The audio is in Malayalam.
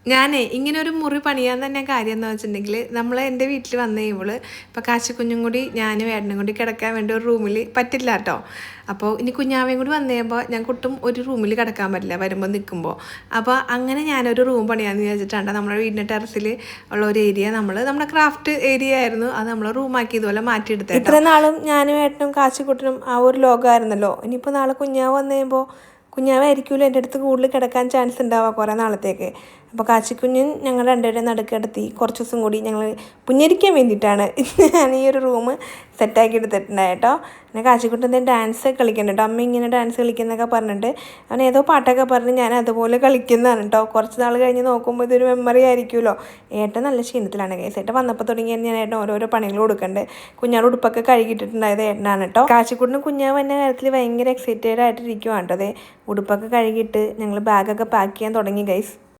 ഞാനേ ഇങ്ങനെ ഒരു മുറി പണിയാൻ തന്നെ കാര്യം എന്ന് വെച്ചിട്ടുണ്ടെങ്കിൽ നമ്മൾ എൻ്റെ വീട്ടിൽ വന്നു കഴിയുമ്പോൾ ഇപ്പോൾ കാശിക്കുഞ്ഞും കൂടി ഞാനും ഏട്ടനും കൂടി കിടക്കാൻ വേണ്ടി ഒരു റൂമിൽ പറ്റില്ല കേട്ടോ. അപ്പോൾ ഇനി കുഞ്ഞാവയും കൂടി വന്നു കഴിയുമ്പോൾ ഞങ്ങൾക്കൊട്ടും ഒരു റൂമിൽ കിടക്കാൻ പറ്റില്ല വരുമ്പോൾ നിൽക്കുമ്പോൾ. അപ്പോൾ അങ്ങനെ ഞാനൊരു റൂം പണിയാന്ന് വിചാരിച്ചിട്ടാണ് നമ്മുടെ വീടിൻ്റെ ടെറസിൽ ഉള്ള ഒരു ഏരിയ നമ്മുടെ ക്രാഫ്റ്റ് ഏരിയ ആയിരുന്നു, അത് നമ്മൾ റൂമാക്കി ഇതുപോലെ മാറ്റിയെടുത്തത്. ഇത്ര നാളും ഞാനും ഏട്ടനും കാശിക്കുട്ടനും ആ ഒരു ലോകമായിരുന്നല്ലോ. ഇനിയിപ്പോൾ നാളെ കുഞ്ഞാവ് വന്നു കഴിയുമ്പോൾ കുഞ്ഞാവായിരിക്കുമല്ലോ എൻ്റെ അടുത്ത് കൂടുതൽ കിടക്കാൻ ചാൻസ് ഉണ്ടാവുക കുറേ നാളത്തേക്ക്. അപ്പോൾ കാച്ചിക്കുഞ്ഞൻ ഞങ്ങൾ രണ്ടുപേരും നടുക്കെടുത്തി കുറച്ച് ദിവസം കൂടി ഞങ്ങൾ പുഞ്ഞരിക്കാൻ വേണ്ടിയിട്ടാണ് ഞാൻ ഈ ഒരു റൂം സെറ്റാക്കി എടുത്തിട്ടുണ്ടായി കേട്ടോ. പിന്നെ കാച്ചിക്കുട്ടൻ ഡാൻസ് കളിക്കുന്നുണ്ട് കേട്ടോ. അമ്മ ഇങ്ങനെ ഡാൻസ് കളിക്കുന്നൊക്കെ പറഞ്ഞിട്ട് അവൻ ഏതോ പാട്ടൊക്കെ പറഞ്ഞ് ഞാൻ അതുപോലെ കളിക്കുന്നതാണ് കേട്ടോ. കുറച്ച് നാൾ കഴിഞ്ഞ് നോക്കുമ്പോൾ ഇതൊരു മെമ്മറി ആയിരിക്കുമല്ലോ. ഏട്ടൻ നല്ല ക്ഷീണത്തിലാണ് കേസ്. ഏട്ടൻ വന്നപ്പോൾ തുടങ്ങി ഞാൻ ഏട്ടൻ ഓരോരോ പണികൾ കൊടുക്കണ്ട്. കുഞ്ഞാട് ഉടുപ്പൊക്കെ കഴുകിയിട്ടിട്ടുണ്ടായത് ഏട്ടനാണ് കേട്ടോ. കാച്ചിക്കുട്ടനും കുഞ്ഞാവ് എന്ന കാര്യത്തിൽ ഭയങ്കര എക്സൈറ്റഡ് ആയിട്ടിരിക്കുവാണ് കേട്ടോ. അതെ, ഉടുപ്പൊക്കെ കഴുകിയിട്ട് ഞങ്ങൾ ബാഗൊക്കെ പാക്ക് ചെയ്യാൻ തുടങ്ങി ഗൈസ്.